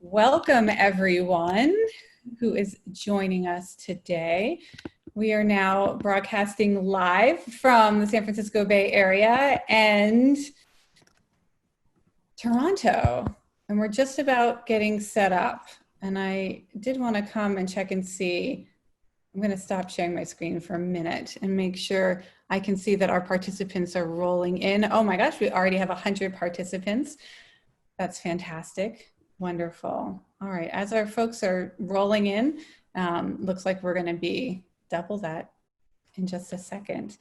Welcome everyone who is joining us today. We are now broadcasting live from the San Francisco Bay Area and Toronto, and we're just about getting set up. And I did want to come and check and see. I'm going to stop sharing my screen for a minute and make sure I can see that our participants are rolling in. Oh my gosh, we already have 100 participants. That's fantastic. Wonderful. All right, as our folks are rolling in, looks like we're going to be double that in just a second.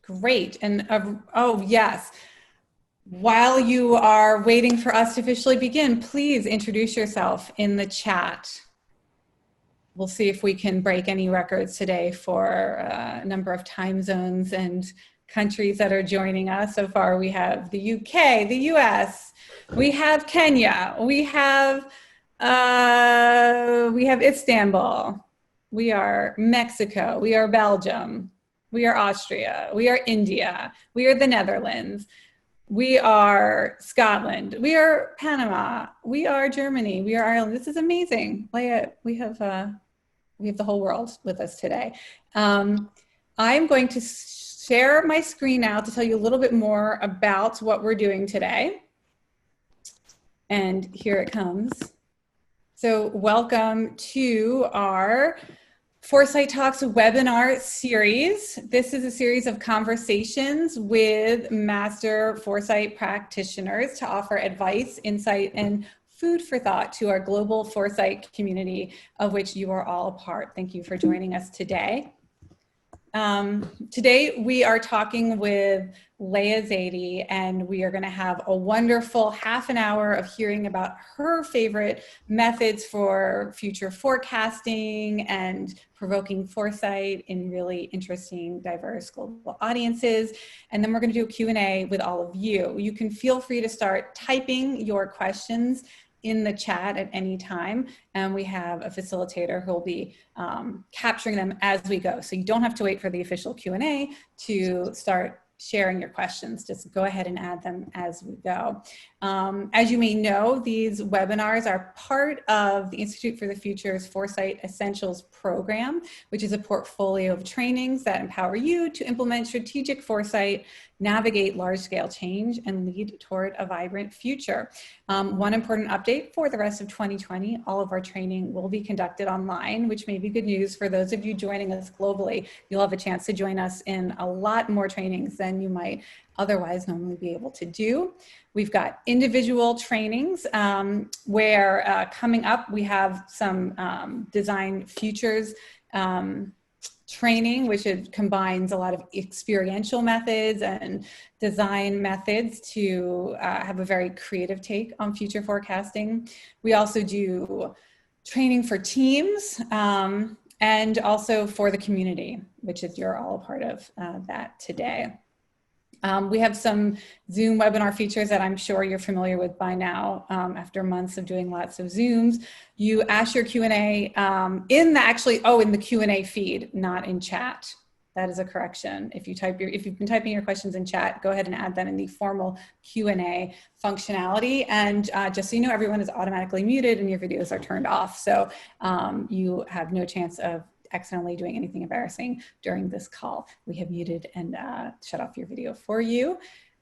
Great. And oh, yes. While you are waiting for us to officially begin, please introduce yourself in the chat. We'll see if we can break any records today for a number of time zones and countries that are joining us. So far, we have the UK, the US, we have Kenya, we have Istanbul, we are Mexico, we are Belgium, we are Austria, we are India, we are the Netherlands, we are Scotland, we are Panama, we are Germany, we are Ireland. This is amazing. Leah, we have the whole world with us today. I'm going to share my screen now to tell you a little bit more about what we're doing today. And here it comes. So welcome to our Foresight Talks webinar series. This is a series of conversations with master foresight practitioners to offer advice, insight, and food for thought to our global foresight community, of which you are all a part. Thank you for joining us today. Today we are talking with Leah Zaidi, and we are going to have a wonderful half an hour of hearing about her favorite methods for future forecasting and provoking foresight in really interesting, diverse global audiences. And then we're going to do a Q&A with all of you. You can feel free to start typing your questions in the chat at any time, and we have a facilitator who will be capturing them as we go. So you don't have to wait for the official Q&A to start sharing your questions. Just go ahead and add them as we go. As you may know, these webinars are part of the Institute for the Future's Foresight Essentials program, which is a portfolio of trainings that empower you to implement strategic foresight, navigate large-scale change, and lead toward a vibrant future. One important update for the rest of 2020, all of our training will be conducted online, which may be good news for those of you joining us globally. You'll have a chance to join us in a lot more trainings than you might otherwise normally be able to do. We've got individual trainings where coming up we have some design futures training, which combines a lot of experiential methods and design methods to have a very creative take on future forecasting. We also do training for teams and also for the community, which is you're all a part of that today. We have some Zoom webinar features that I'm sure you're familiar with by now after months of doing lots of Zooms. You ask your Q&A in the Q&A feed, not in chat. That is a correction. If you've been typing your questions in chat, go ahead and add them in the formal Q&A functionality. And just so you know, everyone is automatically muted and your videos are turned off. So you have no chance of accidentally doing anything embarrassing during this call. We have muted and shut off your video for you.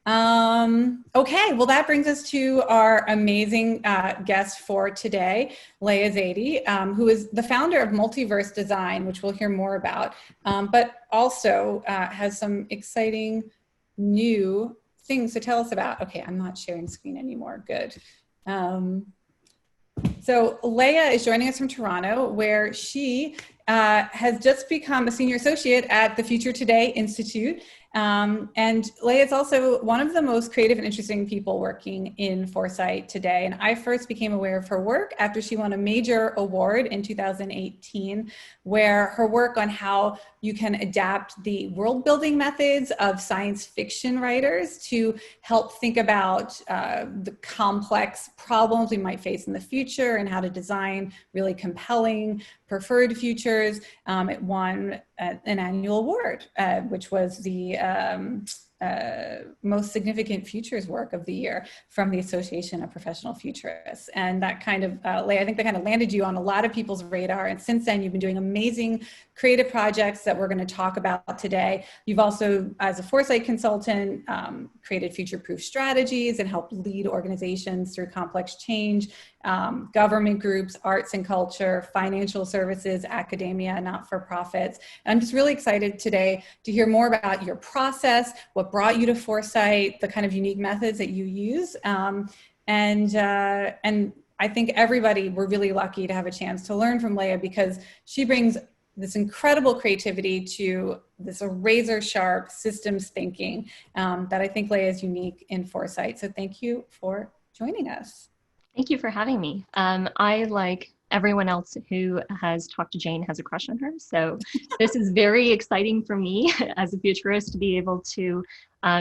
Okay, well that brings us to our amazing guest for today, Leah Zaidi, who is the founder of Multiverse Design, which we'll hear more about, but also has some exciting new things to tell us about. Okay, I'm not sharing screen anymore, good. So Leah is joining us from Toronto, where she has just become a senior associate at the Future Today Institute. And Leah is also one of the most creative and interesting people working in foresight today. And I first became aware of her work after she won a major award in 2018, where her work on how you can adapt the world building methods of science fiction writers to help think about the complex problems we might face in the future and how to design really compelling preferred futures. It won an annual award, which was the most significant futures work of the year from the Association of Professional Futurists. And that kind of, I think that kind of landed you on a lot of people's radar. And since then, you've been doing amazing creative projects that we're going to talk about today. You've also, as a foresight consultant, created future-proof strategies and helped lead organizations through complex change, government groups, arts and culture, financial services, academia, not-for-profits. And I'm just really excited today to hear more about your process, what brought you to Foresight, the kind of unique methods that you use. And I think everybody, we're really lucky to have a chance to learn from Leah because she brings this incredible creativity to this razor sharp systems thinking that I think Leah is unique in Foresight. So thank you for joining us. Thank you for having me. I, like everyone else who has talked to Jane, has a crush on her. So this is very exciting for me as a futurist to be able to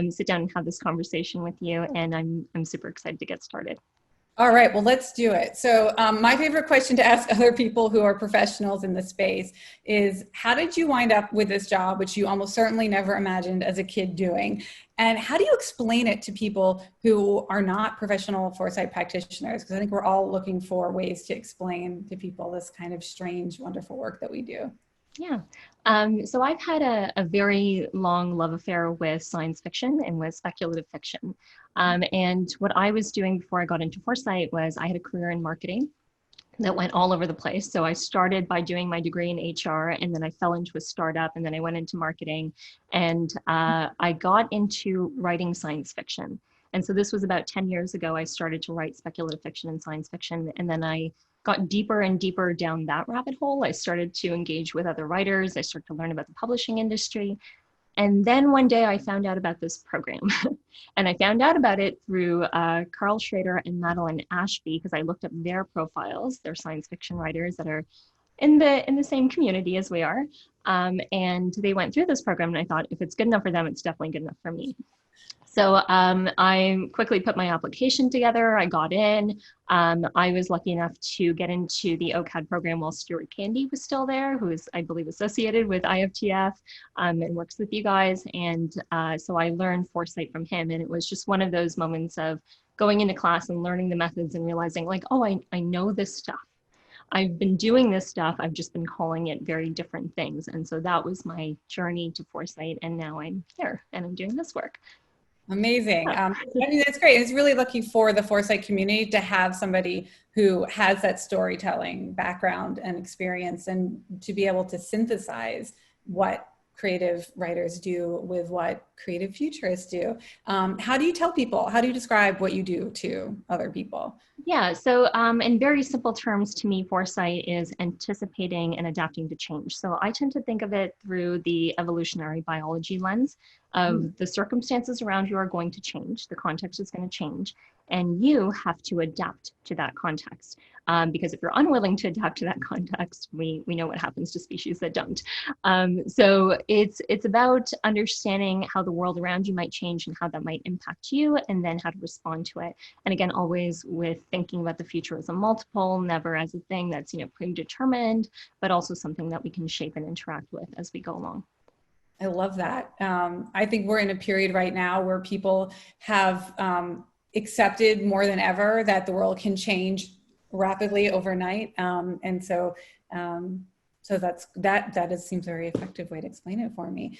sit down and have this conversation with you. And I'm super excited to get started. All right, well, let's do it. So my favorite question to ask other people who are professionals in the space is, how did you wind up with this job, which you almost certainly never imagined as a kid doing? And how do you explain it to people who are not professional foresight practitioners? Because I think we're all looking for ways to explain to people this kind of strange, wonderful work that we do. Yeah. So I've had a very long love affair with science fiction and with speculative fiction. And what I was doing before I got into Foresight was I had a career in marketing that went all over the place. So I started by doing my degree in HR, and then I fell into a startup, and then I went into marketing, and I got into writing science fiction. And so this was about 10 years ago, I started to write speculative fiction and science fiction, and then I got deeper and deeper down that rabbit hole. I started to engage with other writers. I started to learn about the publishing industry. And then one day I found out about this program. And I found out about it through Carl Schrader and Madeline Ashby, because I looked up their profiles. They're science fiction writers that are in the same community as we are. And they went through this program, and I thought, if it's good enough for them, it's definitely good enough for me. So I quickly put my application together. I got in. I was lucky enough to get into the OCAD program while Stuart Candy was still there, who is, I believe, associated with IFTF and works with you guys. And so I learned Foresight from him. And it was just one of those moments of going into class and learning the methods and realizing, like, oh, I know this stuff. I've been doing this stuff. I've just been calling it very different things. And so that was my journey to Foresight. And now I'm here and I'm doing this work. Amazing. I mean, that's great. It's really lucky for the Foresight community to have somebody who has that storytelling background and experience, and to be able to synthesize what creative writers do with what creative futurists do. How do you tell people, how do you describe what you do to other people? Yeah, so in very simple terms, to me, Foresight is anticipating and adapting to change. So I tend to think of it through the evolutionary biology lens of the circumstances around you are going to change, the context is going to change, and you have to adapt to that context. Because if you're unwilling to adapt to that context, we know what happens to species that don't. So it's about understanding how the world around you might change and how that might impact you, and then how to respond to it. And again, always with thinking about the future as a multiple, never as a thing that's predetermined, but also something that we can shape and interact with as we go along. I love that. I think we're in a period right now where people have accepted more than ever that the world can change rapidly overnight. And so that seems a very effective way to explain it for me.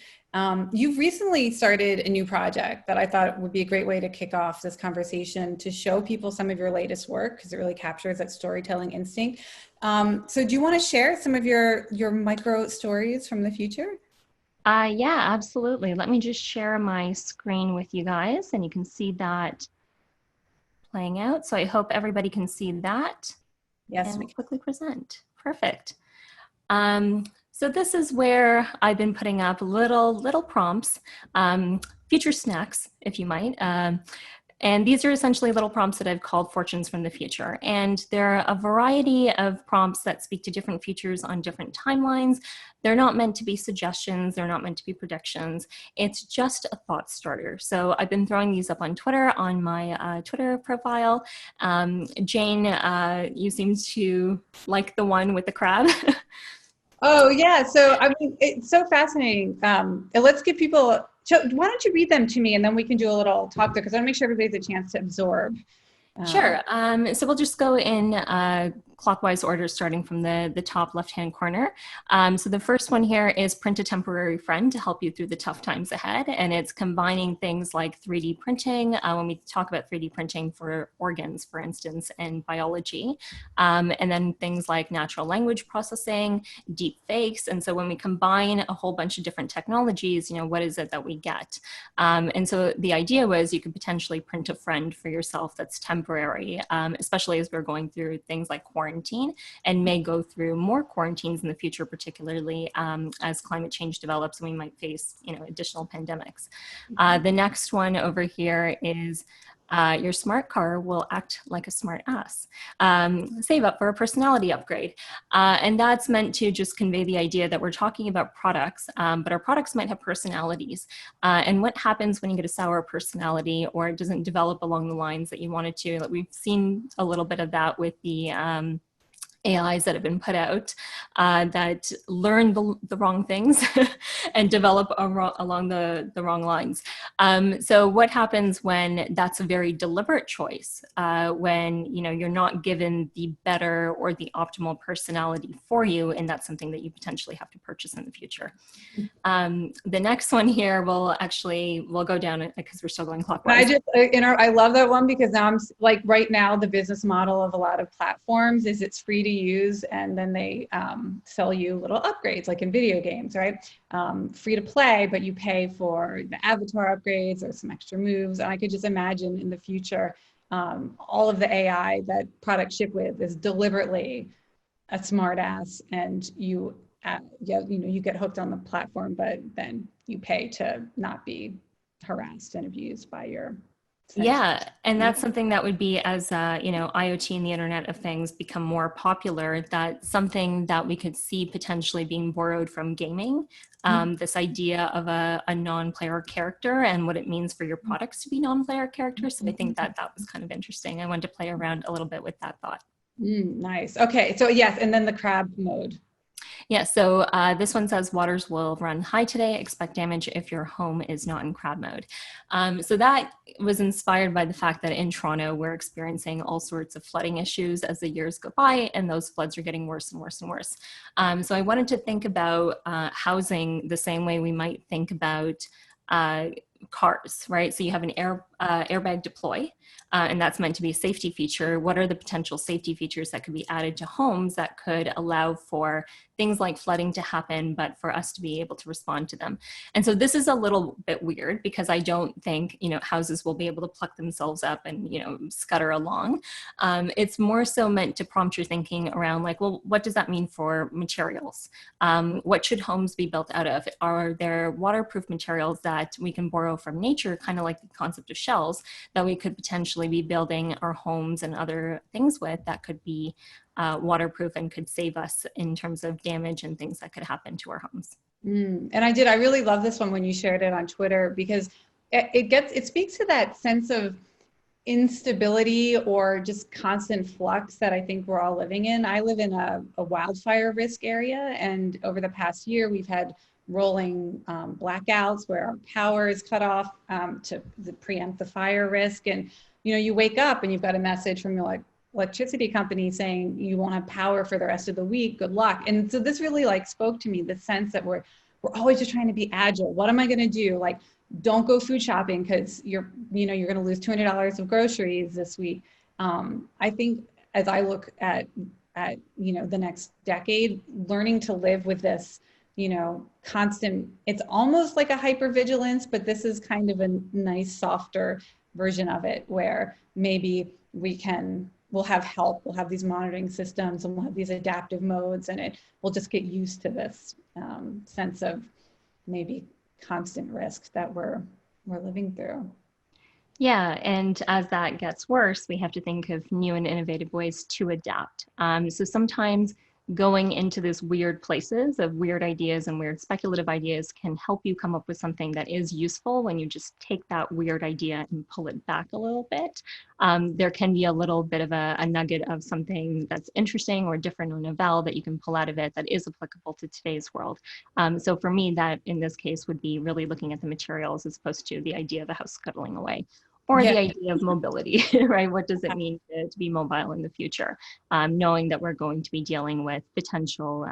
You've recently started a new project that I thought would be a great way to kick off this conversation, to show people some of your latest work, because it really captures that storytelling instinct. So do you want to share some of your micro stories from the future? Yeah, absolutely. Let me just share my screen with you guys, and you can see that playing out. So I hope everybody can see that. Yes. And we'll quickly present. Perfect. So this is where I've been putting up little prompts, future snacks, if you might. And these are essentially little prompts that I've called Fortunes from the Future. And there are a variety of prompts that speak to different futures on different timelines. They're not meant to be suggestions. They're not meant to be predictions. It's just a thought starter. So I've been throwing these up on Twitter, on my Twitter profile. Jane, you seem to like the one with the crab. Oh, yeah. So, I mean, it's so fascinating. Let's give people a So why don't you read them to me and then we can do a little talk there because I want to make sure everybody's a chance to absorb. Sure. So we'll just go in clockwise order, starting from the top left-hand corner. So the first one here is print a temporary friend to help you through the tough times ahead. And it's combining things like 3D printing, when we talk about 3D printing for organs, for instance, and biology, and then things like natural language processing, deep fakes. And so when we combine a whole bunch of different technologies, what is it that we get? And so the idea was you could potentially print a friend for yourself that's temporary, especially as we're going through things like quarantine and may go through more quarantines in the future, particularly as climate change develops and we might face, additional pandemics. The next one over here is your smart car will act like a smart ass. Save up for a personality upgrade. And that's meant to just convey the idea that we're talking about products, but our products might have personalities. And what happens when you get a sour personality or it doesn't develop along the lines that you wanted to? We've seen a little bit of that with the AIs that have been put out that learn the wrong things and develop along the wrong lines. So what happens when that's a very deliberate choice, when you're not given the better or the optimal personality for you, and that's something that you potentially have to purchase in the future. The next one here we'll go down because we're still going clockwise. I love that one because now I'm like right now the business model of a lot of platforms is it's free to use and then they sell you little upgrades like in video games, right? Free to play, but you pay for the avatar upgrades or some extra moves. And I could just imagine in the future, all of the AI that products ship with is deliberately a smart ass and you get hooked on the platform, but then you pay to not be harassed and abused by your site. Yeah, and that's something that would be as IoT and the Internet of Things become more popular. That's something that we could see potentially being borrowed from gaming. This idea of a non-player character and what it means for your products to be non-player characters. So I think that was kind of interesting. I wanted to play around a little bit with that thought. Nice. Okay, so yes, and then the crab mode. Yeah, so this one says waters will run high today. Expect damage if your home is not in crab mode. So that was inspired by the fact that in Toronto, we're experiencing all sorts of flooding issues as the years go by, and those floods are getting worse and worse and worse. So I wanted to think about housing the same way we might think about cars, right? So you have an airbag deploy, and that's meant to be a safety feature. What are the potential safety features that could be added to homes that could allow for things like flooding to happen, but for us to be able to respond to them? And so this is a little bit weird because I don't think, houses will be able to pluck themselves up and, scutter along. It's more so meant to prompt your thinking around like, well, what does that mean for materials? What should homes be built out of? Are there waterproof materials that we can borrow from nature, kind of like the concept of shells, that we could potentially be building our homes and other things with that could be waterproof and could save us in terms of damage and things that could happen to our homes. And I really love this one when you shared it on Twitter because it speaks to that sense of instability or just constant flux that I think we're all living in. I live in a wildfire risk area, and over the past year we've had rolling blackouts where our power is cut off to preempt the fire risk. And you wake up and you've got a message from your electricity company saying you won't have power for the rest of the week. Good luck. And so this really spoke to me, the sense that we're always just trying to be agile. What am I going to do? Don't go food shopping because you're going to lose $200 of groceries this week. I think as I look at the next decade, learning to live with this constant, it's almost like a hypervigilance, but this is kind of a nice, softer version of it where maybe we'll have help, we'll have these monitoring systems and we'll have these adaptive modes, and we'll just get used to this sense of maybe constant risk that we're living through. Yeah, and as that gets worse, we have to think of new and innovative ways to adapt. So sometimes going into these weird places of weird ideas and weird speculative ideas can help you come up with something that is useful when you just take that weird idea and pull it back a little bit. There can be a little bit of a nugget of something that's interesting or different or novel that you can pull out of it that is applicable to today's world. So for me, that in this case would be really looking at the materials as opposed to the idea of a house scuttling away. Or Yeah. the idea of mobility, right? What does it mean to be mobile in the future? Knowing that we're going to be dealing with potential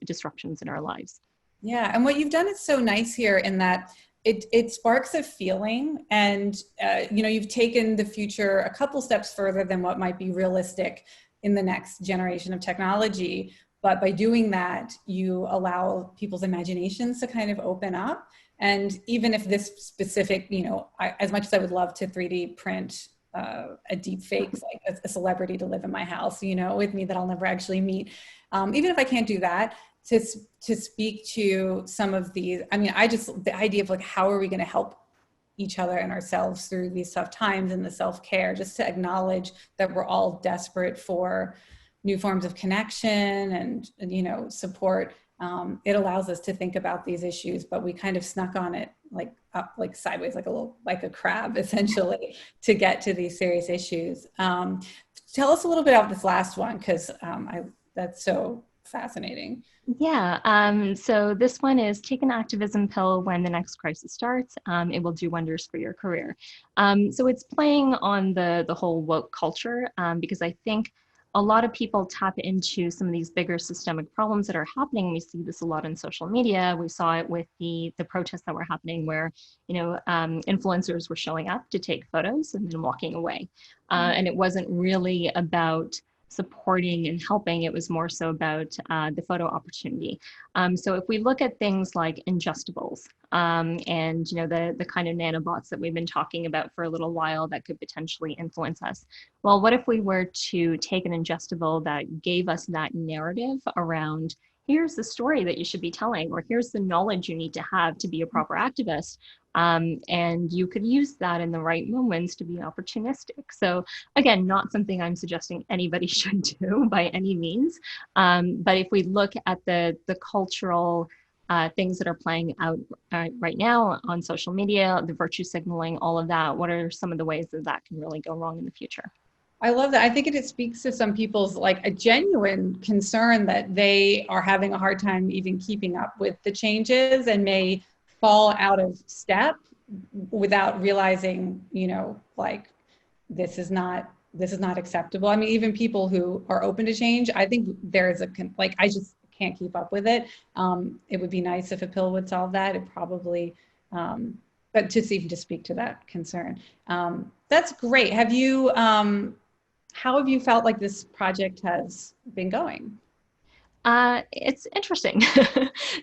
disruptions in our lives. Yeah, and what you've done is so nice here in that it sparks a feeling, and you've taken the future a couple steps further than what might be realistic in the next generation of technology. But by doing that, you allow people's imaginations to kind of open up. And even if this specific, as much as I would love to 3D print a deep fake, like a celebrity to live in my house, with me that I'll never actually meet, even if I can't do that, to speak to some of these, the idea of like, how are we going to help each other and ourselves through these tough times, and the self-care, just to acknowledge that we're all desperate for new forms of connection and support. It allows us to think about these issues, but we kind of snuck on it like up, like sideways, like a crab, essentially, to get to these serious issues. Tell us a little bit about this last one, because that's so fascinating. Yeah, so this one is take an activism pill when the next crisis starts. It will do wonders for your career. So it's playing on the whole woke culture, because I think a lot of people tap into some of these bigger systemic problems that are happening. We see this a lot in social media. We saw it with the protests that were happening where, influencers were showing up to take photos and then walking away. And it wasn't really about supporting and helping. It was more so about the photo opportunity. So if we look at things like ingestibles and the kind of nanobots that we've been talking about for a little while that could potentially influence us, well, what if we were to take an ingestible that gave us that narrative around, here's the story that you should be telling, or here's the knowledge you need to have to be a proper activist. And you could use that in the right moments to be opportunistic. So again, not something I'm suggesting anybody should do by any means. But if we look at the cultural things that are playing out right now on social media, the virtue signaling, all of that, what are some of the ways that that can really go wrong in the future? I love that. I think it speaks to some people's like a genuine concern that they are having a hard time even keeping up with the changes and may fall out of step without realizing, like this is not acceptable. I mean, even people who are open to change, I think there is I just can't keep up with it. It would be nice if a pill would solve that. It probably, but just even to speak to that concern. That's great. How have you felt like this project has been going? It's interesting.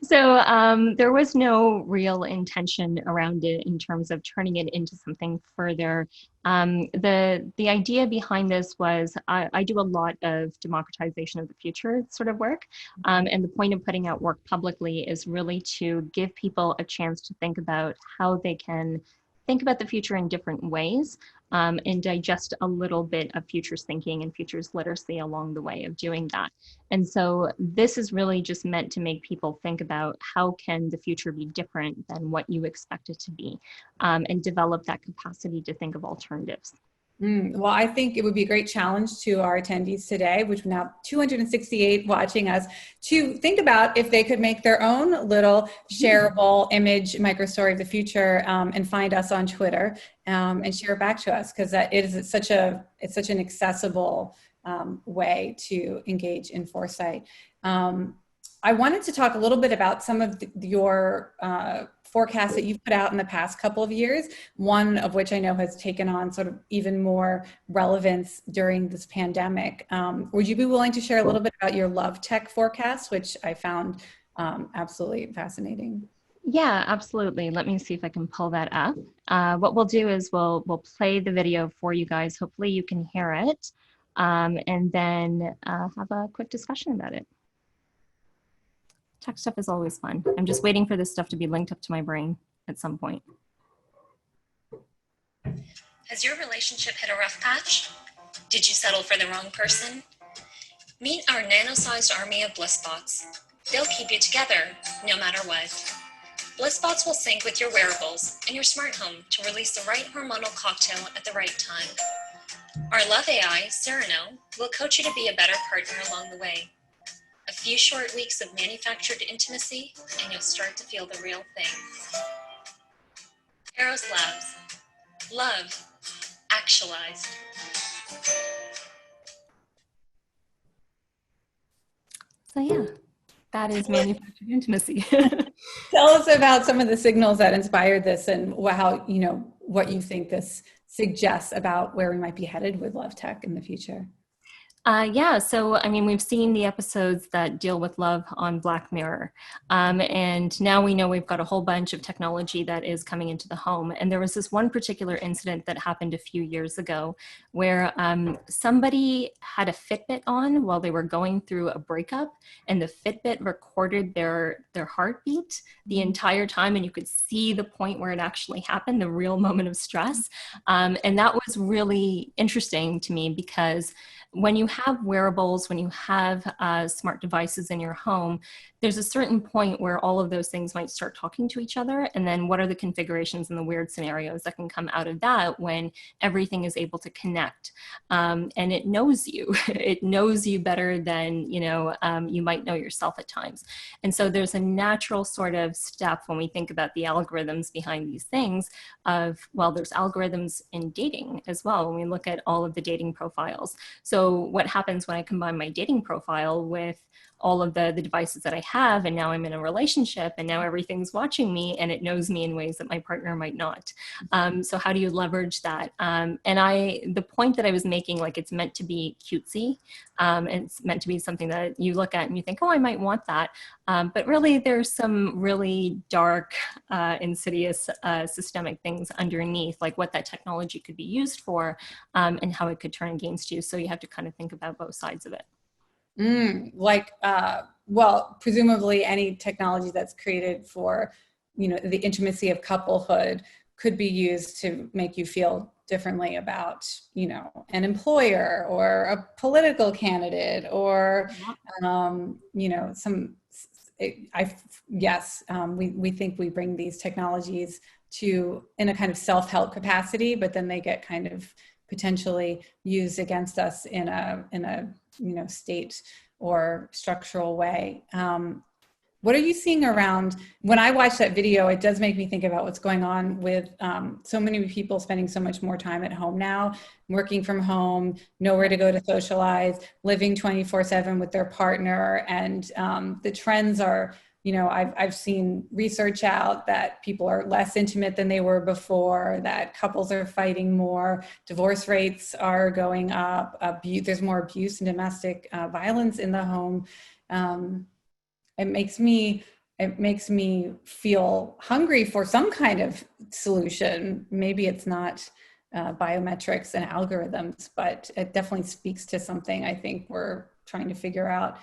So there was no real intention around it in terms of turning it into something further. The idea behind this was I do a lot of democratization of the future sort of work. And the point of putting out work publicly is really to give people a chance to think about how they can think about the future in different ways, and digest a little bit of futures thinking and futures literacy along the way of doing that. And so this is really just meant to make people think about how can the future be different than what you expect it to be, and develop that capacity to think of alternatives. Well, I think it would be a great challenge to our attendees today, which are now 268 watching us, to think about if they could make their own little shareable image microstory of the future, and find us on Twitter, and share it back to us, because it's such an accessible way to engage in foresight. I wanted to talk a little bit about some of your forecasts that you've put out in the past couple of years, one of which I know has taken on sort of even more relevance during this pandemic. Would you be willing to share a little bit about your love tech forecast, which I found absolutely fascinating? Yeah, absolutely. Let me see if I can pull that up. What we'll do is we'll play the video for you guys. Hopefully you can hear it, and then have a quick discussion about it. Tech stuff is always fun. I'm just waiting for this stuff to be linked up to my brain at some point. Has your relationship hit a rough patch? Did you settle for the wrong person? Meet our nano-sized army of BlissBots. They'll keep you together, no matter what. BlissBots will sync with your wearables and your smart home to release the right hormonal cocktail at the right time. Our Love AI, Sereno, will coach you to be a better partner along the way. A few short weeks of manufactured intimacy, and you'll start to feel the real thing. Eros Labs. Love. Actualized. So yeah, that is manufactured intimacy. Tell us about some of the signals that inspired this and how, what you think this suggests about where we might be headed with love tech in the future. Yeah, so I mean, we've seen the episodes that deal with love on Black Mirror. And now we know we've got a whole bunch of technology that is coming into the home. And there was this one particular incident that happened a few years ago where somebody had a Fitbit on while they were going through a breakup, and the Fitbit recorded their heartbeat the entire time. And you could see the point where it actually happened, the real moment of stress. And that was really interesting to me because when you have wearables, when you have smart devices in your home, there's a certain point where all of those things might start talking to each other. And then what are the configurations and the weird scenarios that can come out of that when everything is able to connect? And it knows you. It knows you better than, you might know yourself at times. And so there's a natural sort of step when we think about the algorithms behind these things of, well, there's algorithms in dating as well when we look at all of the dating profiles. So what happens when I combine my dating profile with all of the devices that I have, and now I'm in a relationship, and now everything's watching me, and it knows me in ways that my partner might not. So how do you leverage that? And the point that I was making, like it's meant to be cutesy, and it's meant to be something that you look at and you think, oh, I might want that. But really, there's some really dark, insidious, systemic things underneath, like what that technology could be used for, and how it could turn against you. So you have to kind of think about both sides of it. Well, presumably any technology that's created for, the intimacy of couplehood could be used to make you feel differently about, an employer or a political candidate or, we think we bring these technologies in a kind of self-help capacity, but then they get kind of potentially used against us in a state or structural way. What are you seeing around? When I watch that video, it does make me think about what's going on with so many people spending so much more time at home now, working from home, nowhere to go to socialize, living 24/7 with their partner. And the trends are, I've seen research out that people are less intimate than they were before, that couples are fighting more, divorce rates are going up, there's more abuse and domestic violence in the home. It makes me feel hungry for some kind of solution. Maybe it's not biometrics and algorithms, but it definitely speaks to something I think we're trying to figure out.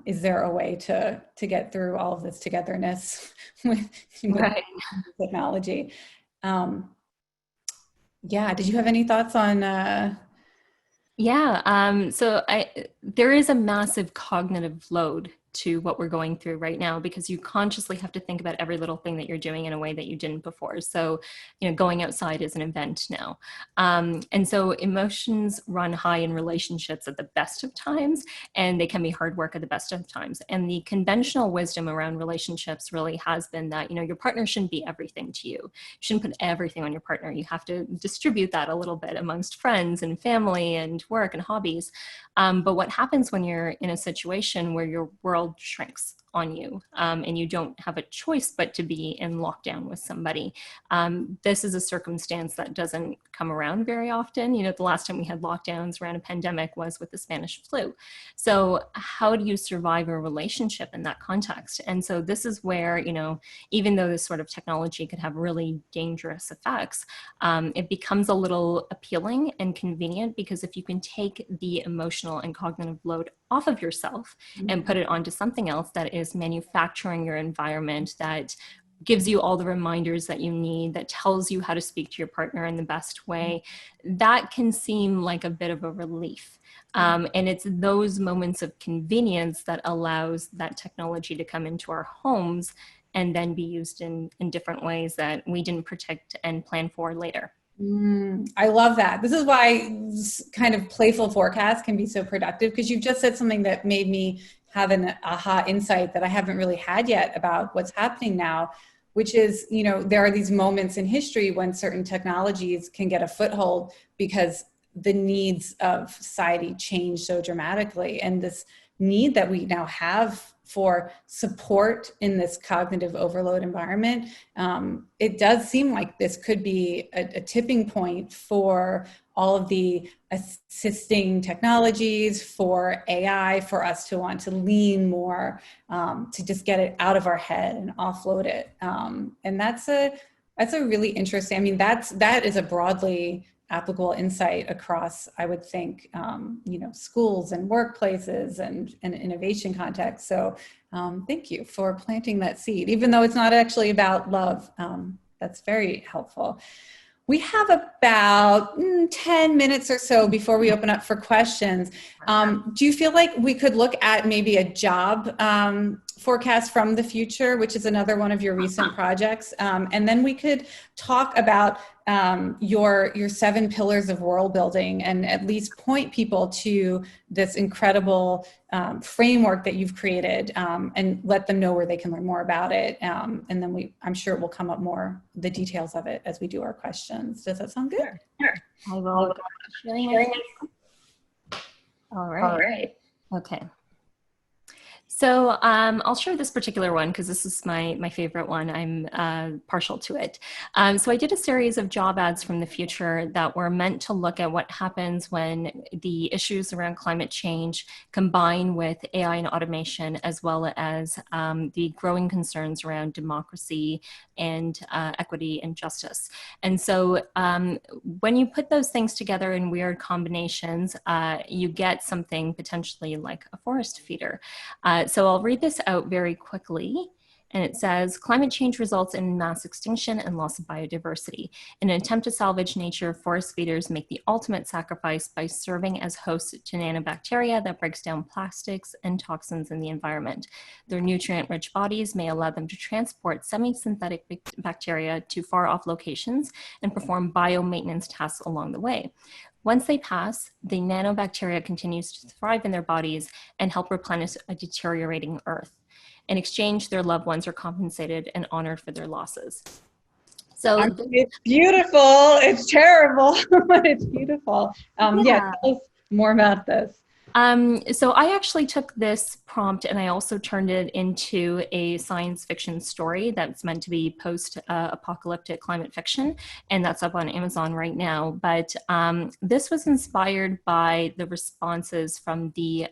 Is there a way to get through all of this togetherness with Right. technology? Did you have any thoughts on? So there is a massive cognitive load to what we're going through right now because you consciously have to think about every little thing that you're doing in a way that you didn't before. So, going outside is an event now. And so emotions run high in relationships at the best of times, and they can be hard work at the best of times. And the conventional wisdom around relationships really has been that, your partner shouldn't be everything to you. You shouldn't put everything on your partner. You have to distribute that a little bit amongst friends and family and work and hobbies. But what happens when you're in a situation where your world shrinks on you and you don't have a choice but to be in lockdown with somebody? This is a circumstance that doesn't come around very often. The last time we had lockdowns around a pandemic was with the Spanish flu. So how do you survive a relationship in that context? And so this is where, even though this sort of technology could have really dangerous effects, it becomes a little appealing and convenient because if you can take the emotional and cognitive load off of yourself and put it onto something else that is manufacturing your environment, that gives you all the reminders that you need, that tells you how to speak to your partner in the best way, that can seem like a bit of a relief. And it's those moments of convenience that allows that technology to come into our homes and then be used in different ways that we didn't protect and plan for later. I love that. This is why kind of playful forecast can be so productive, because you've just said something that made me have an aha insight that I haven't really had yet about what's happening now, which is, you know, there are these moments in history when certain technologies can get a foothold because the needs of society change so dramatically. And this need that we now have for support in this cognitive overload environment, it does seem like this could be a tipping point for all of the assisting technologies, for AI, for us to want to lean more, to just get it out of our head and offload it. And that's a really interesting, I mean, that is a broadly applicable insight across, I would think, you know, schools and workplaces and innovation contexts. So thank you for planting that seed, even though it's not actually about love. That's very helpful. We have about 10 minutes or so before we open up for questions. Do you feel like we could look at maybe a job forecast from the future, which is another one of your recent projects? And then we could talk about your 7 pillars of world building and at least point people to this incredible framework that you've created, and let them know where they can learn more about it. And then I'm sure it will come up more, the details of it, as we do our questions. Does that sound good? Sure. I will. All right. Okay. So I'll share this particular one because this is my favorite one. I'm partial to it. So I did a series of job ads from the future that were meant to look at what happens when the issues around climate change combine with AI and automation, as well as the growing concerns around democracy and equity and justice. And so when you put those things together in weird combinations, you get something potentially like a forest feeder. So I'll read this out very quickly. And it says, climate change results in mass extinction and loss of biodiversity. In an attempt to salvage nature, forest feeders make the ultimate sacrifice by serving as hosts to nanobacteria that breaks down plastics and toxins in the environment. Their nutrient-rich bodies may allow them to transport semi-synthetic bacteria to far-off locations and perform bio-maintenance tasks along the way. Once they pass, the nanobacteria continues to thrive in their bodies and help replenish a deteriorating earth. In exchange, their loved ones are compensated and honored for their losses. So it's beautiful. It's terrible, but it's beautiful. Yeah, tell us more about this. So I actually took this prompt and I also turned it into a science fiction story that's meant to be post-apocalyptic climate fiction, and that's up on Amazon right now. But this was inspired by the responses from the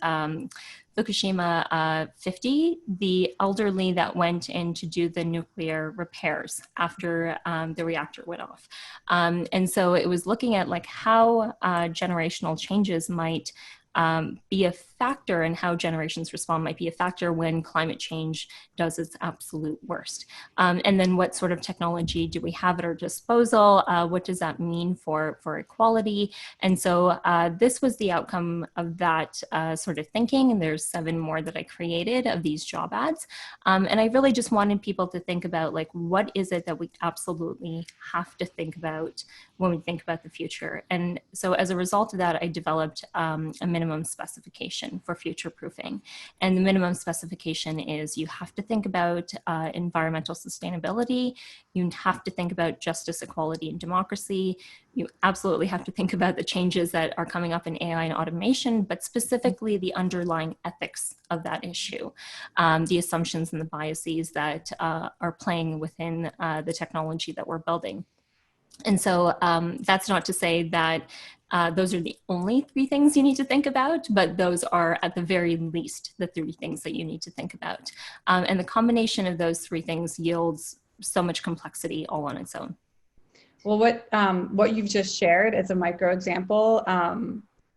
Fukushima 50, the elderly that went in to do the nuclear repairs after the reactor went off. And so it was looking at like how generational changes might be a factor, and how generations respond might be a factor when climate change does its absolute worst. And then what sort of technology do we have at our disposal? What does that mean for equality? And so this was the outcome of that sort of thinking. And there's 7 more that I created of these job ads. And I really just wanted people to think about, like, what is it that we absolutely have to think about when we think about the future? And so as a result of that, I developed a minimum specification for future proofing. And the minimum specification is you have to think about environmental sustainability. You have to think about justice, equality, and democracy. You absolutely have to think about the changes that are coming up in AI and automation, but specifically the underlying ethics of that issue, the assumptions and the biases that are playing within the technology that we're building. And so that's not to say that those are the only 3 things you need to think about, but those are at the very least the 3 things that you need to think about. And the combination of those 3 things yields so much complexity all on its own. Well, what you've just shared as a micro example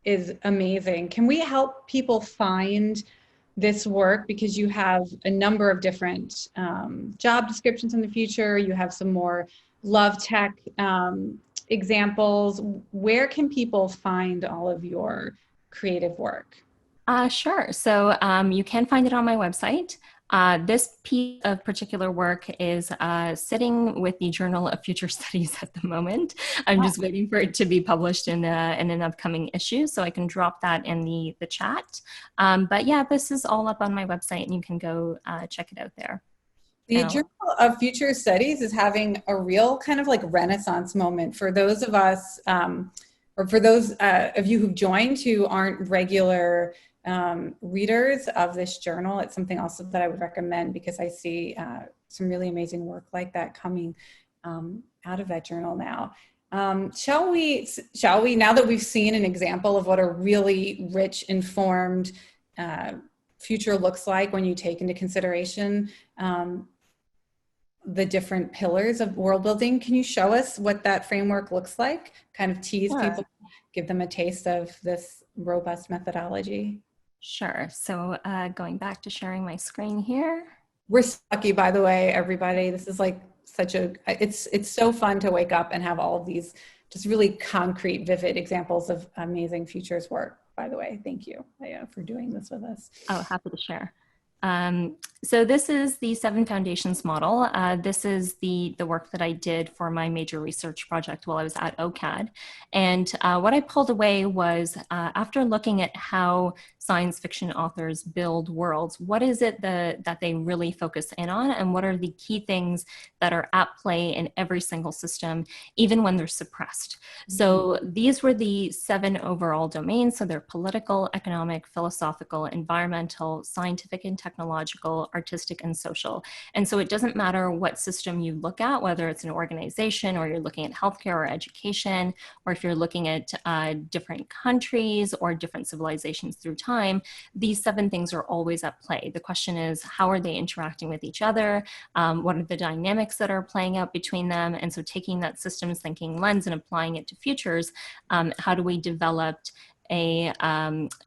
is amazing. Can we help people find this work because you have a number of different job descriptions in the future. You have some more love tech examples. Where can people find all of your creative work? Sure. So you can find it on my website. This piece of particular work is sitting with the Journal of Future Studies at the moment. I'm just waiting for it to be published in an upcoming issue, so I can drop that in the chat. But yeah, this is all up on my website, and you can go check it out there. The Journal of Future Studies is having a real kind of like renaissance moment for those of us, or for those of you who've joined who aren't regular readers of this journal. It's something also that I would recommend because I see some really amazing work like that coming out of that journal now. Shall we, now that we've seen an example of what a really rich, informed future looks like when you take into consideration the different pillars of world building, can you show us what that framework looks like? Kind of tease people, give them a taste of this robust methodology. Sure. So going back to sharing my screen here. We're so lucky, by the way, everybody. This is like such a, it's so fun to wake up and have all of these just really concrete, vivid examples of amazing futures work, by the way. Thank you for doing this with us. Oh, happy to share. So this is the 7 Foundations model. This is the work that I did for my major research project while I was at OCAD. And what I pulled away was after looking at how science fiction authors build worlds, what is it that they really focus in on, and what are the key things that are at play in every single system, even when they're suppressed. So these were the 7 overall domains. So they're political, economic, philosophical, environmental, scientific and technological, artistic, and social. And so it doesn't matter what system you look at, whether it's an organization or you're looking at healthcare or education, or if you're looking at different countries or different civilizations through time, these 7 things are always at play. The question is, how are they interacting with each other? What are the dynamics that are playing out between them? And so taking that systems thinking lens and applying it to futures, how do we develop a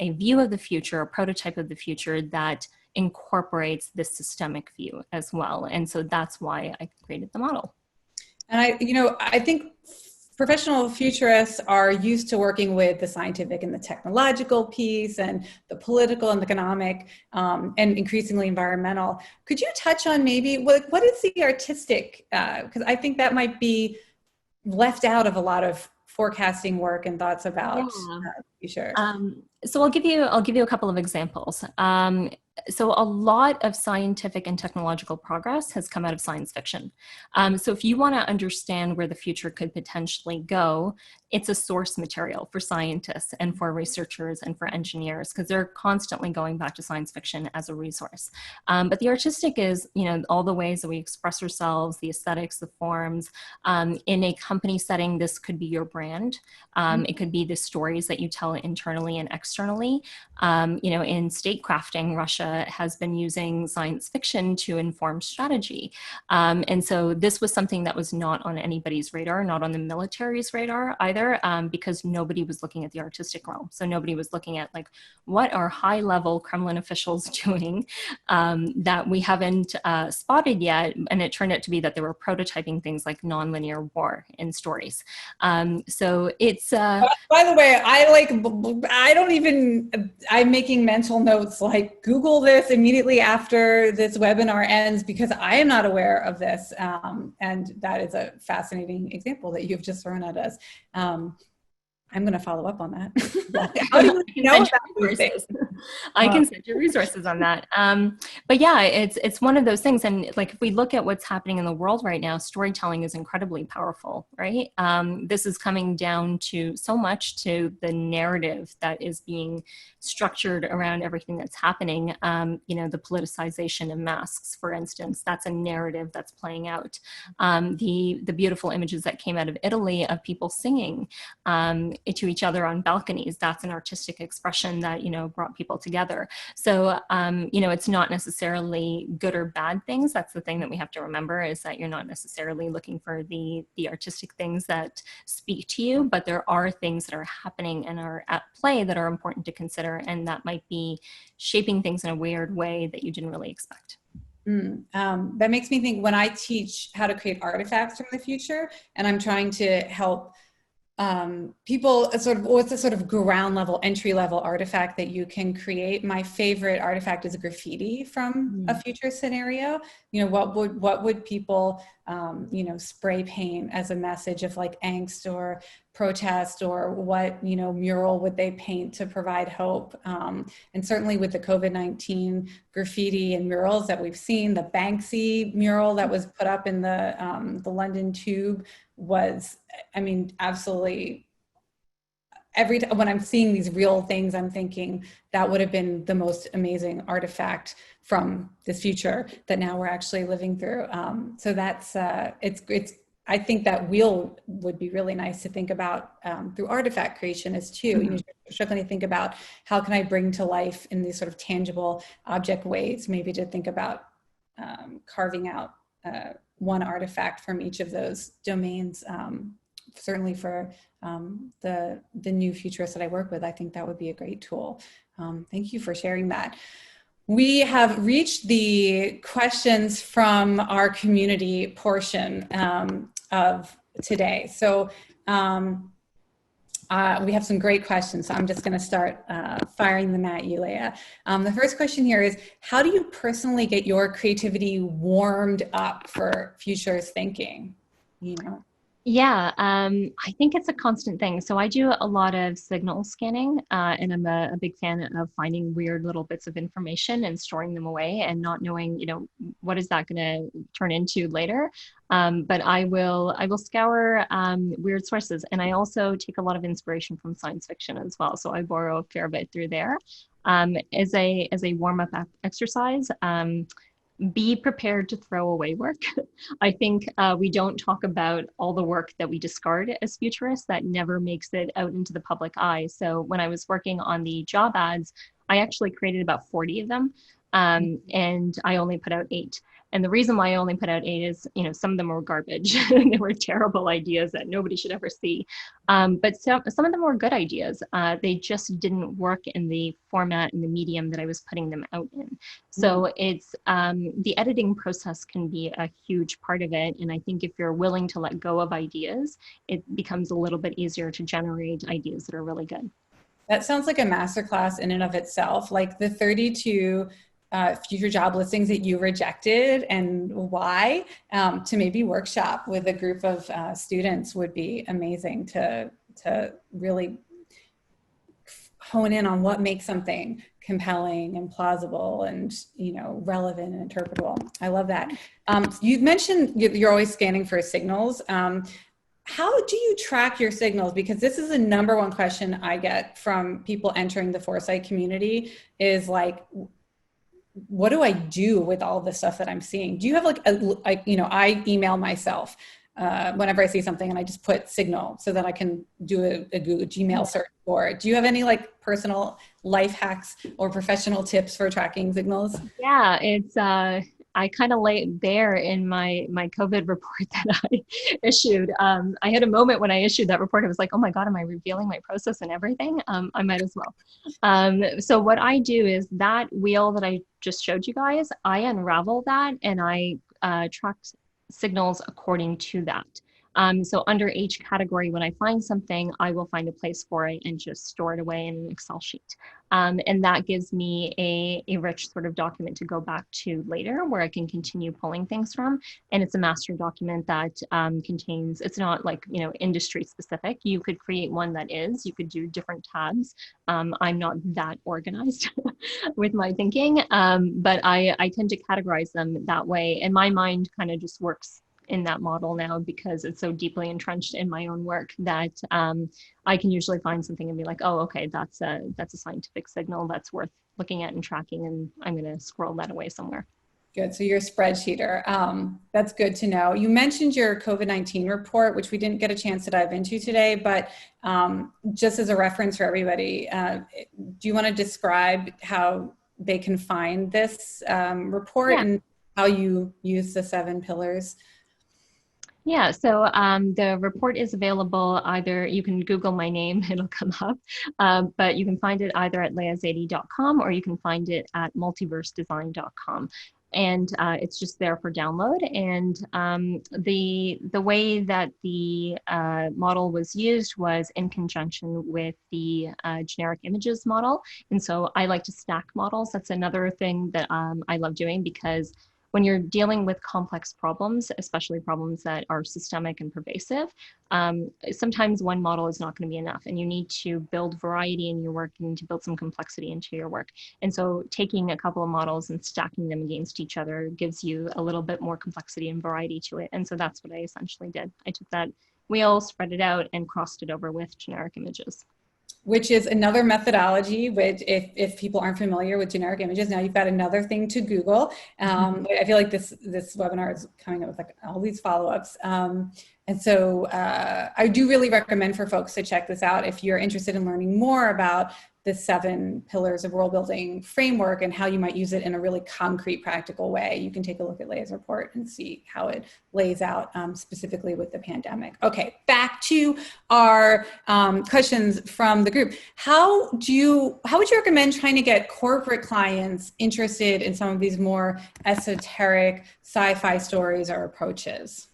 view of the future, a prototype of the future that incorporates this systemic view as well. And so that's why I created the model. And I think professional futurists are used to working with the scientific and the technological piece and the political and economic and increasingly environmental. Could you touch on maybe what is the artistic, because I think that might be left out of a lot of forecasting work and thoughts about future. So I'll give you a couple of examples. So a lot of scientific and technological progress has come out of science fiction. So if you want to understand where the future could potentially go, it's a source material for scientists and for researchers and for engineers, because they're constantly going back to science fiction as a resource. But the artistic is, all the ways that we express ourselves, the aesthetics, the forms. In a company setting, this could be your brand. It could be the stories that you tell internally and externally. In statecrafting, Russia has been using science fiction to inform strategy. And so this was something that was not on anybody's radar, not on the military's radar either, because nobody was looking at the artistic realm. So nobody was looking at what are high-level Kremlin officials doing that we haven't spotted yet. And it turned out to be that they were prototyping things like nonlinear war in stories. So it's... By the way, I'm making mental notes like Google this immediately after this webinar ends because I am not aware of this. And that is a fascinating example that you've just thrown at us. I'm going to follow up on that. How do you know about these things? I can send you resources on that. But yeah, it's one of those things. And if we look at what's happening in the world right now, storytelling is incredibly powerful, right? This is coming down to so much to the narrative that is being structured around everything that's happening. The politicization of masks, for instance, that's a narrative that's playing out. The beautiful images that came out of Italy of people singing, to each other on balconies. That's an artistic expression that, brought people together. So, it's not necessarily good or bad things. That's the thing that we have to remember, is that you're not necessarily looking for the artistic things that speak to you, but there are things that are happening and are at play that are important to consider, and that might be shaping things in a weird way that you didn't really expect. That makes me think, when I teach how to create artifacts from the future, and I'm trying to help people sort of, what's a sort of ground level, entry level artifact that you can create. My favorite artifact is graffiti from a future scenario. What would people, spray paint as a message of like angst or protest, or what, mural would they paint to provide hope? And certainly with the COVID-19 graffiti and murals that we've seen, the Banksy mural that was put up in the London Tube was, absolutely, every time when I'm seeing these real things, I'm thinking that would have been the most amazing artifact from this future that now we're actually living through. So that's, it's, I think that wheel would be really nice to think about through artifact creation as too. Mm-hmm. You're struggling to think about, how can I bring to life in these sort of tangible object ways, maybe to think about carving out one artifact from each of those domains. Certainly for the new futurists that I work with, I think that would be a great tool. Thank you for sharing that. We have reached the questions from our community portion of today. So we have some great questions. So I'm just going to start firing them at you, Leah. The first question here is, how do you personally get your creativity warmed up for futures thinking? Yeah, I think it's a constant thing. So I do a lot of signal scanning, and I'm a big fan of finding weird little bits of information and storing them away, and not knowing, what is that going to turn into later. But I will scour weird sources, and I also take a lot of inspiration from science fiction as well. So I borrow a fair bit through there. As a warm-up exercise. Be prepared to throw away work. I think we don't talk about all the work that we discard as futurists that never makes it out into the public eye. So when I was working on the job ads, I actually created about 40 of them, and I only put out 8. And the reason why I only put out 8 is, some of them were garbage. They were terrible ideas that nobody should ever see. But some of them were good ideas. They just didn't work in the format and the medium that I was putting them out in. So it's the editing process can be a huge part of it. And I think if you're willing to let go of ideas, it becomes a little bit easier to generate ideas that are really good. That sounds like a masterclass in and of itself. Like the 32 future job listings that you rejected and why, to maybe workshop with a group of students would be amazing to really hone in on what makes something compelling and plausible and relevant and interpretable. I love that. You mentioned you're always scanning for signals. How do you track your signals? Because this is the number one question I get from people entering the Foresight community is like, what do I do with all the stuff that I'm seeing? Do you have like I email myself whenever I see something, and I just put signal so that I can do a Google Gmail search for it. Do you have any like personal life hacks or professional tips for tracking signals? Yeah, it's I kind of lay it bare in my COVID report that I issued. I had a moment when I issued that report. I was like, oh my God, am I revealing my process and everything? I might as well. So what I do is that wheel that I just showed you guys, I unravel that and I track signals according to that. So under each category, when I find something, I will find a place for it and just store it away in an Excel sheet. And that gives me a rich sort of document to go back to later where I can continue pulling things from. And it's a master document that contains, it's not like, industry specific. You could create one that is, you could do different tabs. I'm not that organized with my thinking, but I tend to categorize them that way. And my mind kind of just works in that model now because it's so deeply entrenched in my own work that I can usually find something and be like, oh, okay, that's a scientific signal that's worth looking at and tracking, and I'm going to scroll that away somewhere. Good. So you're a spreadsheeter. That's good to know. You mentioned your COVID-19 report, which we didn't get a chance to dive into today, but just as a reference for everybody, do you want to describe how they can find this report and how you use the 7 pillars? Yeah, so the report is available either, you can Google my name, it'll come up, but you can find it either at leahzadeh.com or you can find it at multiversedesign.com. And it's just there for download. And the way that the model was used was in conjunction with the generic images model. And so I like to stack models. That's another thing that I love doing, because when you're dealing with complex problems, especially problems that are systemic and pervasive, sometimes one model is not going to be enough, and you need to build variety in your work. You need to build some complexity into your work. And so taking a couple of models and stacking them against each other gives you a little bit more complexity and variety to it. And so that's what I essentially did. I took that wheel, spread it out, and crossed it over with generic images. Which is another methodology, which if people aren't familiar with generic images, now you've got another thing to Google. I feel like this webinar is coming up with like all these follow-ups. And so I do really recommend for folks to check this out if you're interested in learning more about the 7 pillars of world building framework and how you might use it in a really concrete, practical way. You can take a look at Leah's report and see how it lays out specifically with the pandemic. Okay, back to our questions from the group. How would you recommend trying to get corporate clients interested in some of these more esoteric sci-fi stories or approaches?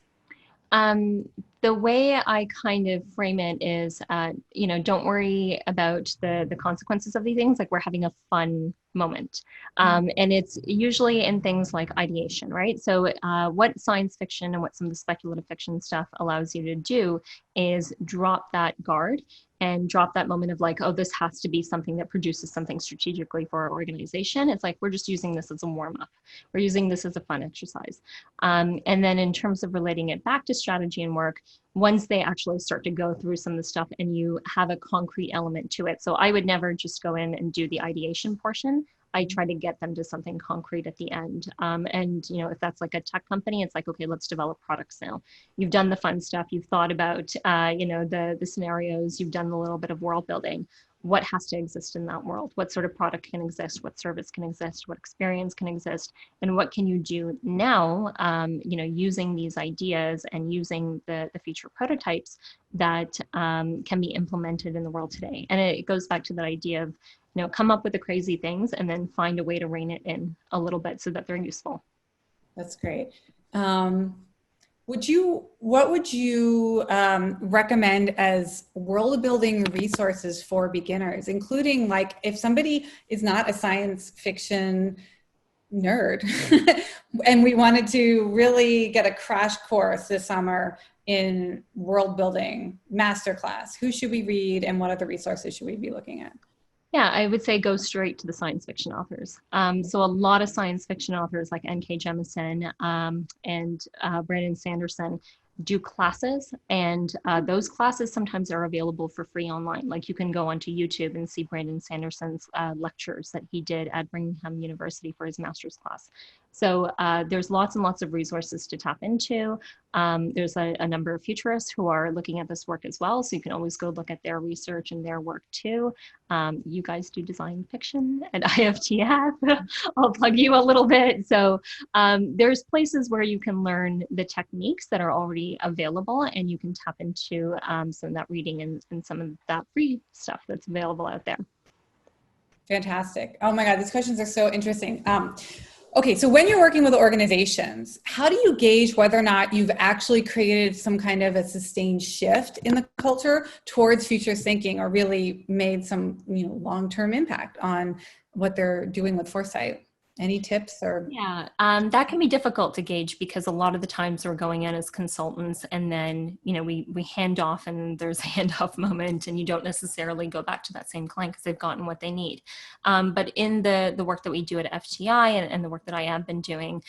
The way I kind of frame it is, don't worry about the consequences of these things. Like, we're having a fun moment. And it's usually in things like ideation, right? So what science fiction and what some of the speculative fiction stuff allows you to do is drop that guard and drop that moment of like, oh, this has to be something that produces something strategically for our organization. It's like, we're just using this as a warm-up. We're using this as a fun exercise. And then in terms of relating it back to strategy and work, once they actually start to go through some of the stuff and you have a concrete element to it. So I would never just go in and do the ideation portion. I try to get them to something concrete at the end. And if that's like a tech company, it's like, okay, let's develop products now. You've done the fun stuff. You've thought about, the scenarios. You've done a little bit of world building. What has to exist in that world? What sort of product can exist? What service can exist? What experience can exist? And what can you do now, using these ideas and using the future prototypes that can be implemented in the world today? And it goes back to that idea of, come up with the crazy things and then find a way to rein it in a little bit so that they're useful. That's great. What would you recommend as world building resources for beginners, including like if somebody is not a science fiction nerd and we wanted to really get a crash course this summer in world building masterclass, who should we read and what other resources should we be looking at? Yeah, I would say go straight to the science fiction authors. So a lot of science fiction authors like N.K. Jemisin and Brandon Sanderson do classes, and those classes sometimes are available for free online. Like, you can go onto YouTube and see Brandon Sanderson's lectures that he did at Brigham University for his master's class. So there's lots and lots of resources to tap into. There's a number of futurists who are looking at this work as well, so you can always go look at their research and their work too. You guys do design fiction at IFTF. I'll plug you a little bit. So there's places where you can learn the techniques that are already available, and you can tap into some of that reading and some of that free stuff that's available out there. Fantastic. Oh my God, these questions are so interesting. Okay, so when you're working with organizations, how do you gauge whether or not you've actually created some kind of a sustained shift in the culture towards future thinking, or really made some long-term impact on what they're doing with Foresight? Any tips or? Yeah, that can be difficult to gauge because a lot of the times we're going in as consultants and then, we hand off and there's a handoff moment and you don't necessarily go back to that same client because they've gotten what they need. But in the work that we do at FTI and the work that I have been doing,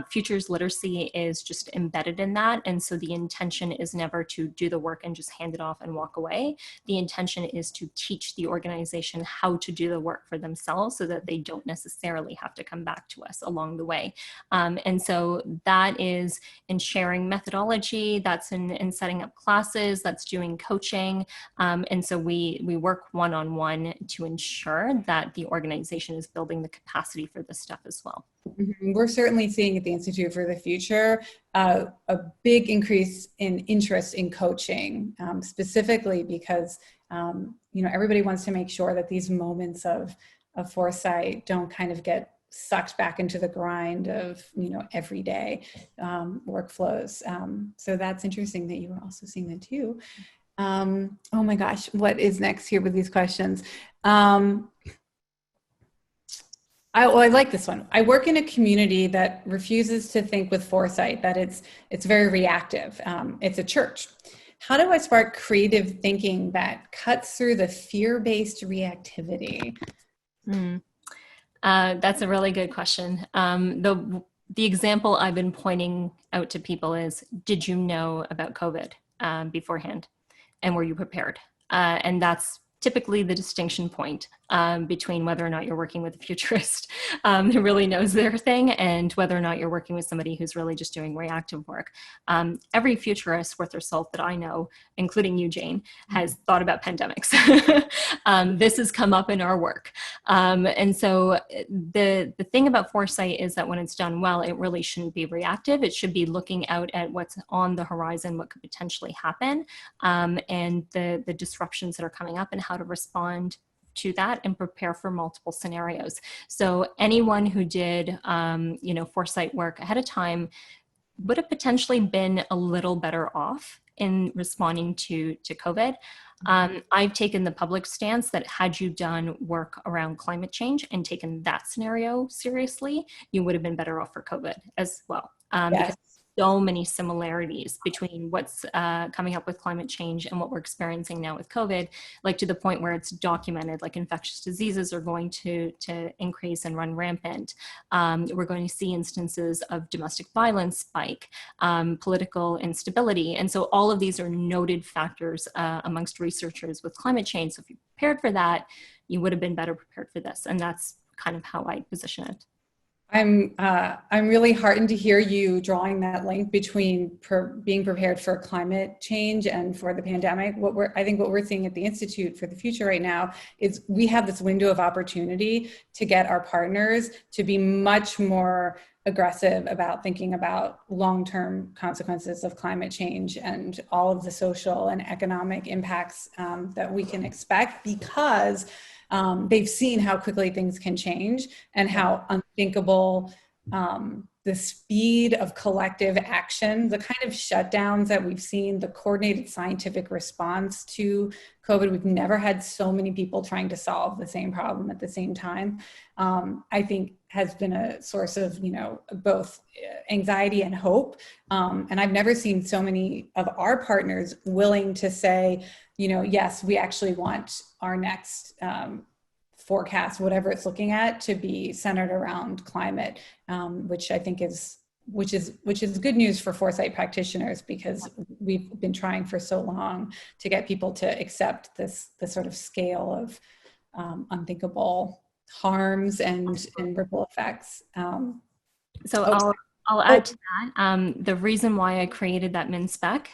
futures literacy is just embedded in that. And so the intention is never to do the work and just hand it off and walk away. The intention is to teach the organization how to do the work for themselves so that they don't necessarily have to to come back to us along the way. And so that is in sharing methodology, that's in setting up classes, that's doing coaching. And so we work one-on-one to ensure that the organization is building the capacity for this stuff as well. We're certainly seeing at the Institute for the Future a big increase in interest in coaching, specifically because everybody wants to make sure that these moments of foresight don't kind of get sucked back into the grind of everyday workflows. So that's interesting that you were also seeing that too. Oh my gosh, what is next here with these questions? I like this one. I work in a community that refuses to think with foresight, that it's very reactive. It's a church. How do I spark creative thinking that cuts through the fear-based reactivity? That's a really good question. The example I've been pointing out to people is, did you know about COVID beforehand? And were you prepared? And that's typically the distinction point between whether or not you're working with a futurist who really knows their thing and whether or not you're working with somebody who's really just doing reactive work. Every futurist worth their salt that I know, including you, Jane, has thought about pandemics. This has come up in our work. And so the thing about foresight is that when it's done well, it really shouldn't be reactive. It should be looking out at what's on the horizon, what could potentially happen, and the disruptions that are coming up and how to respond to that and prepare for multiple scenarios. So anyone who did, foresight work ahead of time would have potentially been a little better off in responding to COVID. I've taken the public stance that had you done work around climate change and taken that scenario seriously, you would have been better off for COVID as well. Because so many similarities between what's coming up with climate change and what we're experiencing now with COVID, like to the point where it's documented, like infectious diseases are going to increase and run rampant. We're going to see instances of domestic violence spike, political instability. And so all of these are noted factors amongst researchers with climate change. So if you're prepared for that, you would have been better prepared for this. And that's kind of how I position it. I'm really heartened to hear you drawing that link between being prepared for climate change and for the pandemic. I think what we're seeing at the Institute for the Future right now is we have this window of opportunity to get our partners to be much more aggressive about thinking about long-term consequences of climate change and all of the social and economic impacts that we can expect, because they've seen how quickly things can change and how unthinkable the speed of collective action, the kind of shutdowns that we've seen, the coordinated scientific response to COVID. We've never had so many people trying to solve the same problem at the same time. I think has been a source of, both anxiety and hope. And I've never seen so many of our partners willing to say, yes, we actually want our next forecast, whatever it's looking at, to be centered around climate, which I think is good news for foresight practitioners, because we've been trying for so long to get people to accept the sort of scale of unthinkable harms and ripple effects. I'll add to that. The reason why I created that MinSpec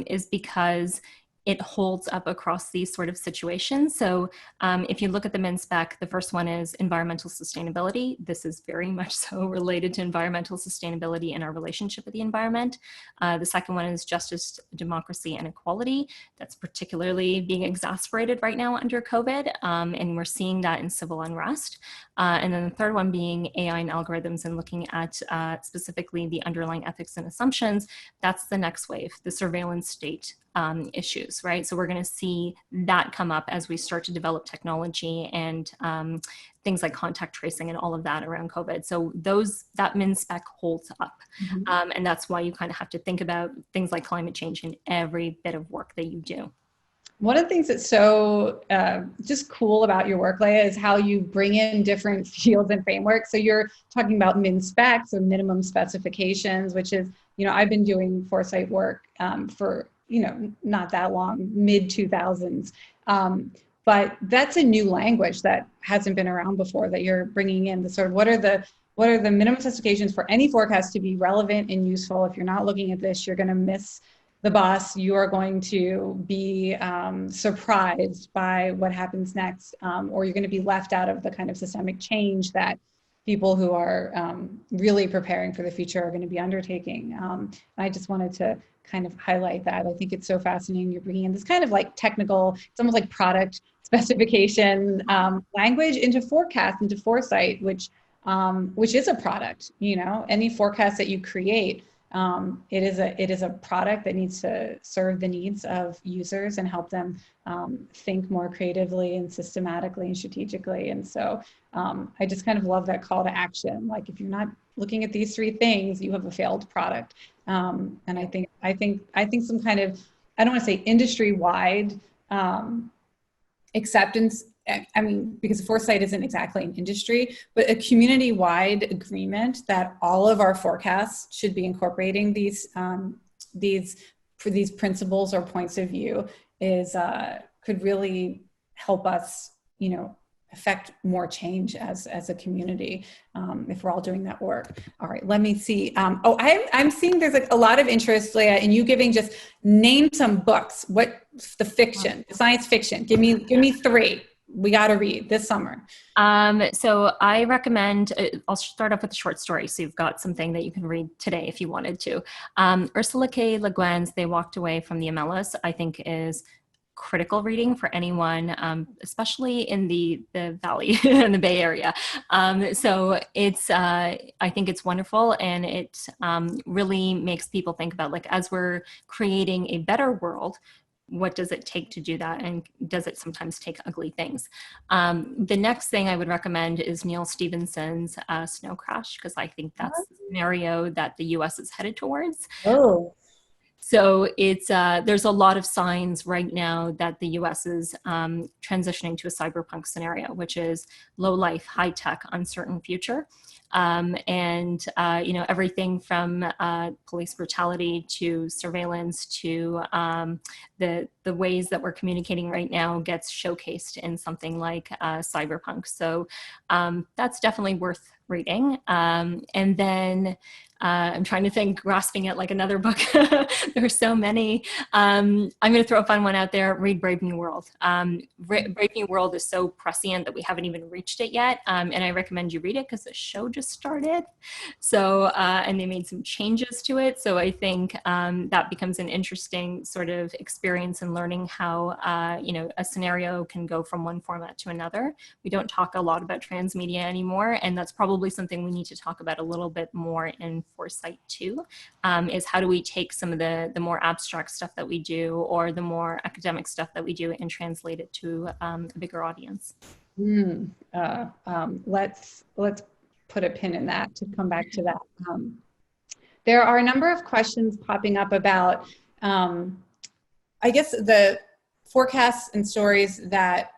is because it holds up across these sort of situations. So if you look at the MinSpec, the first one is environmental sustainability. This is very much so related to environmental sustainability and our relationship with the environment. The second one is justice, democracy, and equality. That's particularly being exacerbated right now under COVID, and we're seeing that in civil unrest. And then the third one being AI and algorithms, and looking at specifically the underlying ethics and assumptions. That's the next wave, the surveillance state issues, right? So we're going to see that come up as we start to develop technology and things like contact tracing and all of that around COVID. So that MinSpec holds up. Mm-hmm. And that's why you kind of have to think about things like climate change in every bit of work that you do. One of the things that's so just cool about your work, Leah, is how you bring in different fields and frameworks. So you're talking about MinSpec, so minimum specifications, which is, I've been doing foresight work for not that long, mid 2000s. but that's a new language that hasn't been around before that you're bringing in. The sort of what are the minimum specifications for any forecast to be relevant and useful? If you're not looking at this, you're going to miss the bus. You are going to be surprised by what happens next, or you're going to be left out of the kind of systemic change that people who are really preparing for the future are going to be undertaking. I just wanted to kind of highlight that. I think it's so fascinating. You're bringing in this kind of like technical, it's almost like product specification language into forecast, into foresight, which is a product. You know, any forecast that you create, it is a product that needs to serve the needs of users and help them think more creatively and systematically and strategically. And so I just kind of love that call to action. Like, if you're not looking at these three things, you have a failed product. And I think some kind of, I don't want to say industry-wide acceptance. I mean, because foresight isn't exactly an industry, but a community-wide agreement that all of our forecasts should be incorporating these principles or points of view is could really help us, you know, affect more change as a community if we're all doing that work. All right, let me see. I'm seeing there's like a lot of interest, Leah, in you giving just name some books. What the fiction, science fiction? Give me three. We got to read this summer. So I recommend, I'll start off with a short story. So you've got something that you can read today if you wanted to. Ursula K. Le Guin's They Walked Away from the Amelas, I think is critical reading for anyone, especially in the Valley in the Bay Area. So it's, I think it's wonderful, and it really makes people think about, like, as we're creating a better world, what does it take to do that? And does it sometimes take ugly things? The next thing I would recommend is Neil Stephenson's Snow Crash, because I think that's the scenario that the US is headed towards. Oh. So it's there's a lot of signs right now that the US is transitioning to a cyberpunk scenario, which is low life, high tech, uncertain future. And you know, everything from police brutality to surveillance to the ways that we're communicating right now gets showcased in something like cyberpunk. So that's definitely worth reading. And then I'm trying to think, grasping at like another book. There are so many. I'm going to throw a fun one out there. Read Brave New World. Brave New World is so prescient that we haven't even reached it yet. And I recommend you read it because the show just started. So, and they made some changes to it. So I think that becomes an interesting sort of experience in learning how, you know, a scenario can go from one format to another. We don't talk a lot about transmedia anymore. And that's probably something we need to talk about a little bit more in foresight too, is how do we take some of the more abstract stuff that we do, or the more academic stuff that we do, and translate it to a bigger audience. Let's put a pin in that to come back to that. There are a number of questions popping up about, I guess, the forecasts and stories that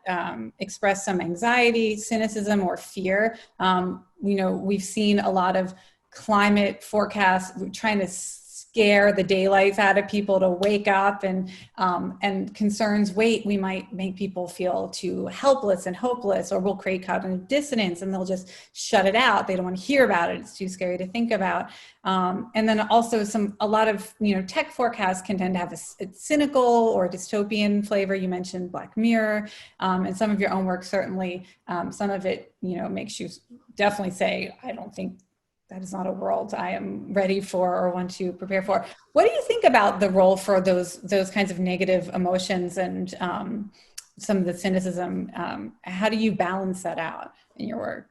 express some anxiety, cynicism, or fear. You know, we've seen a lot of climate forecasts trying to scare the daylights out of people to wake up, and concerns, we might make people feel too helpless and hopeless, or we'll create cognitive dissonance and they'll just shut it out. They don't want to hear about it. It's too scary to think about. And then also a lot of, you know, tech forecasts can tend to have a cynical or dystopian flavor. You mentioned Black Mirror, and some of your own work, certainly, some of it, you know, makes you definitely say, I don't think that is not a world I am ready for or want to prepare for. What do you think about the role for those kinds of negative emotions and some of the cynicism? How do you balance that out in your work?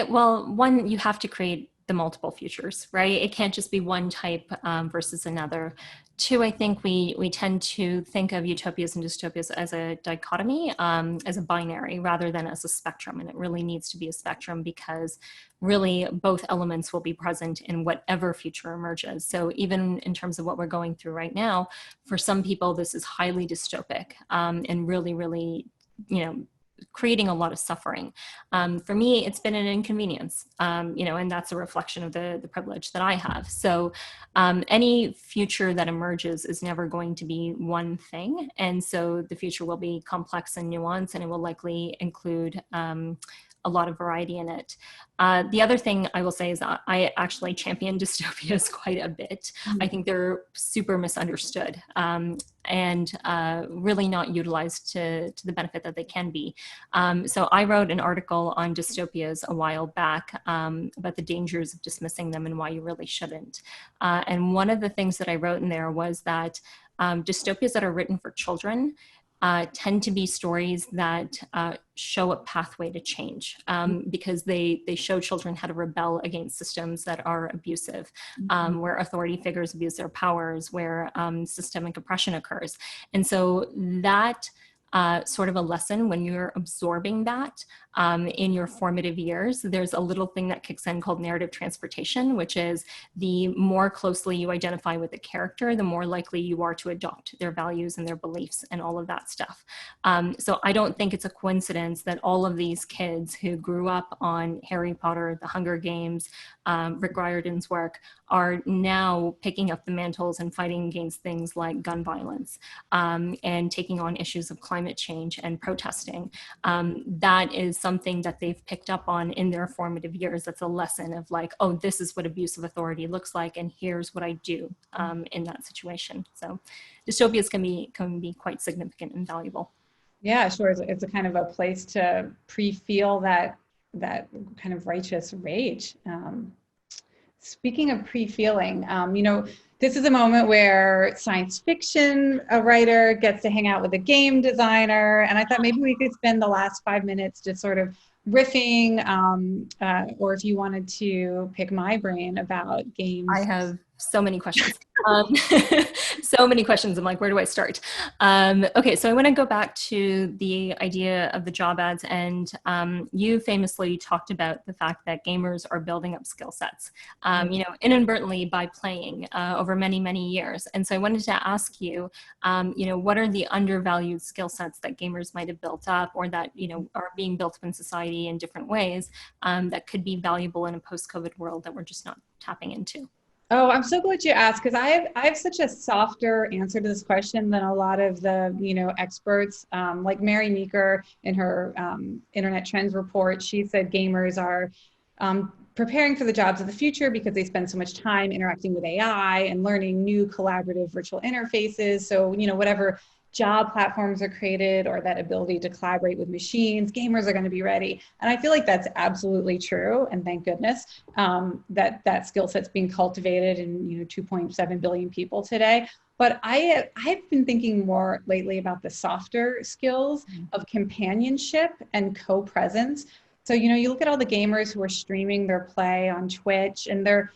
Well, one, you have to create the multiple futures, right? It can't just be one type versus another. Two, I think we tend to think of utopias and dystopias as a dichotomy, as a binary, rather than as a spectrum. And it really needs to be a spectrum, because really both elements will be present in whatever future emerges. So even in terms of what we're going through right now, for some people, this is highly dystopic and really, really, you know, creating a lot of suffering. For me, it's been an inconvenience, and that's a reflection of the privilege that I have. So any future that emerges is never going to be one thing. And so the future will be complex and nuanced, and it will likely include a lot of variety in it. The other thing I will say is that I actually champion dystopias quite a bit. I think they're super misunderstood and really not utilized to the benefit that they can be. So I wrote an article on dystopias a while back about the dangers of dismissing them and why you really shouldn't. And one of the things that I wrote in there was that dystopias that are written for children tend to be stories that show a pathway to change because they show children how to rebel against systems that are abusive, where authority figures abuse their powers, where systemic oppression occurs. And so that sort of a lesson when you're absorbing that in your formative years, there's a little thing that kicks in called narrative transportation, which is the more closely you identify with the character, the more likely you are to adopt their values and their beliefs and all of that stuff. So I don't think it's a coincidence that all of these kids who grew up on Harry Potter, The Hunger Games, Rick Riordan's work are now picking up the mantles and fighting against things like gun violence and taking on issues of climate change and protesting. That is something that they've picked up on in their formative years. That's a lesson of like, oh, this is what abusive authority looks like, and here's what I do in that situation. So dystopias can be quite significant and valuable. Yeah, sure. It's a kind of a place to pre-feel that kind of righteous rage. Speaking of pre-feeling, this is a moment where science fiction, a writer gets to hang out with a game designer. And I thought maybe we could spend the last 5 minutes just sort of riffing, or if you wanted to pick my brain about games. I have so many questions. So many questions. I'm like, where do I start? Okay, so I want to go back to the idea of the job ads, and you famously talked about the fact that gamers are building up skill sets, inadvertently by playing over many, many years. And so I wanted to ask you, what are the undervalued skill sets that gamers might have built up, or that are being built up in society in different ways that could be valuable in a post-COVID world that we're just not tapping into? Oh, I'm so glad you asked, because I have such a softer answer to this question than a lot of the experts. Like Mary Meeker in her Internet Trends report, she said gamers are preparing for the jobs of the future because they spend so much time interacting with AI and learning new collaborative virtual interfaces. So whatever job platforms are created, or that ability to collaborate with machines, gamers are going to be ready. And I feel like that's absolutely true. And thank goodness that skill set's being cultivated in 2.7 billion people today. But I've been thinking more lately about the softer skills of companionship and co-presence. So you look at all the gamers who are streaming their play on Twitch, and they're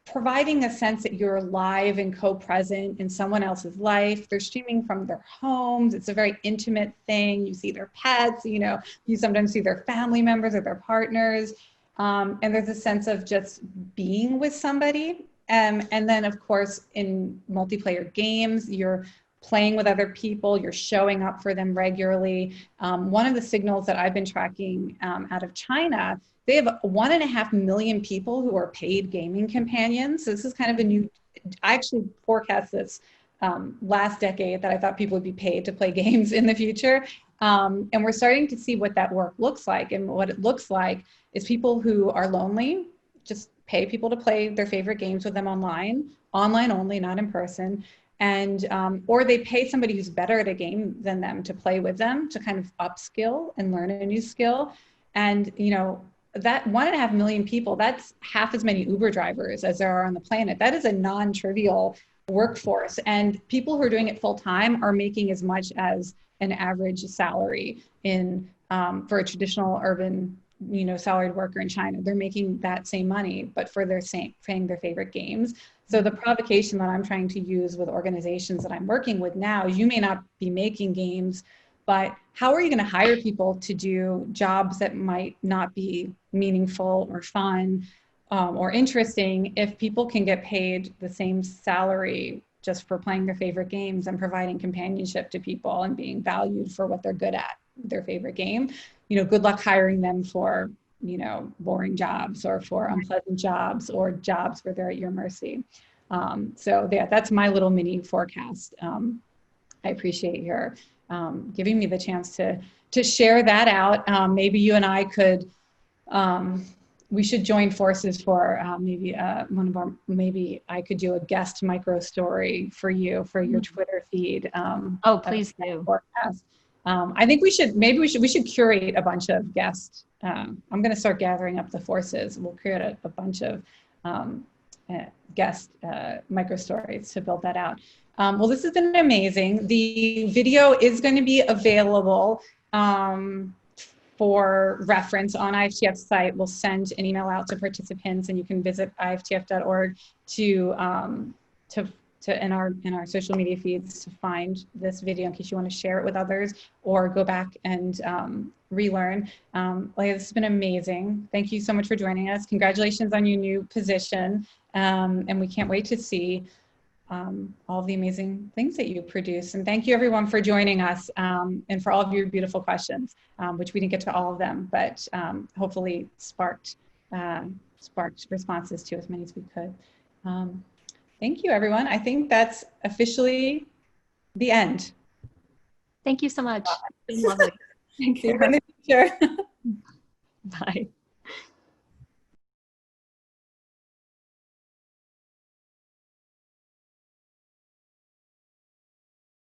providing a sense that you're live and co-present in someone else's life. They're streaming from their homes. It's a very intimate thing. You see their pets, you sometimes see their family members or their partners. And there's a sense of just being with somebody. And then of course, in multiplayer games, you're playing with other people, you're showing up for them regularly. One of the signals that I've been tracking out of China, they have 1.5 million people who are paid gaming companions. So this is kind of a new, I actually forecast this last decade that I thought people would be paid to play games in the future. And we're starting to see what that work looks like. And what it looks like is people who are lonely, just pay people to play their favorite games with them online only, not in person. And, or they pay somebody who's better at a game than them to play with them, to kind of upskill and learn a new skill. And, that 1.5 million people, that's half as many Uber drivers as there are on the planet. That is a non-trivial workforce. And people who are doing it full time are making as much as an average salary for a traditional urban, salaried worker in China. They're making that same money, but for playing their favorite games. So the provocation that I'm trying to use with organizations that I'm working with now is, you may not be making games, but how are you going to hire people to do jobs that might not be meaningful or fun or interesting if people can get paid the same salary just for playing their favorite games and providing companionship to people and being valued for what they're good at? their favorite game, good luck hiring them for, boring jobs or for unpleasant jobs or jobs where they're at your mercy. So yeah, that's my little mini forecast. I appreciate your giving me the chance to share that out. Maybe you and I could, we should join forces for maybe maybe I could do a guest micro story for you for your Twitter feed. Oh, please do. Forecast. I think we should curate a bunch of guests. I'm going to start gathering up the forces. We'll create a bunch of guest micro stories to build that out. Well, this has been amazing. The video is going to be available for reference on IFTF's site. We'll send an email out to participants, and you can visit iftf.org in our social media feeds to find this video in case you want to share it with others or go back and relearn. Leah, this has been amazing. Thank you so much for joining us. Congratulations on your new position. And we can't wait to see all the amazing things that you produce. And thank you everyone for joining us and for all of your beautiful questions, which we didn't get to all of them, but hopefully sparked responses to as many as we could. Thank you, everyone. I think that's officially the end. Thank you so much. It's been lovely. See you in the future. Bye.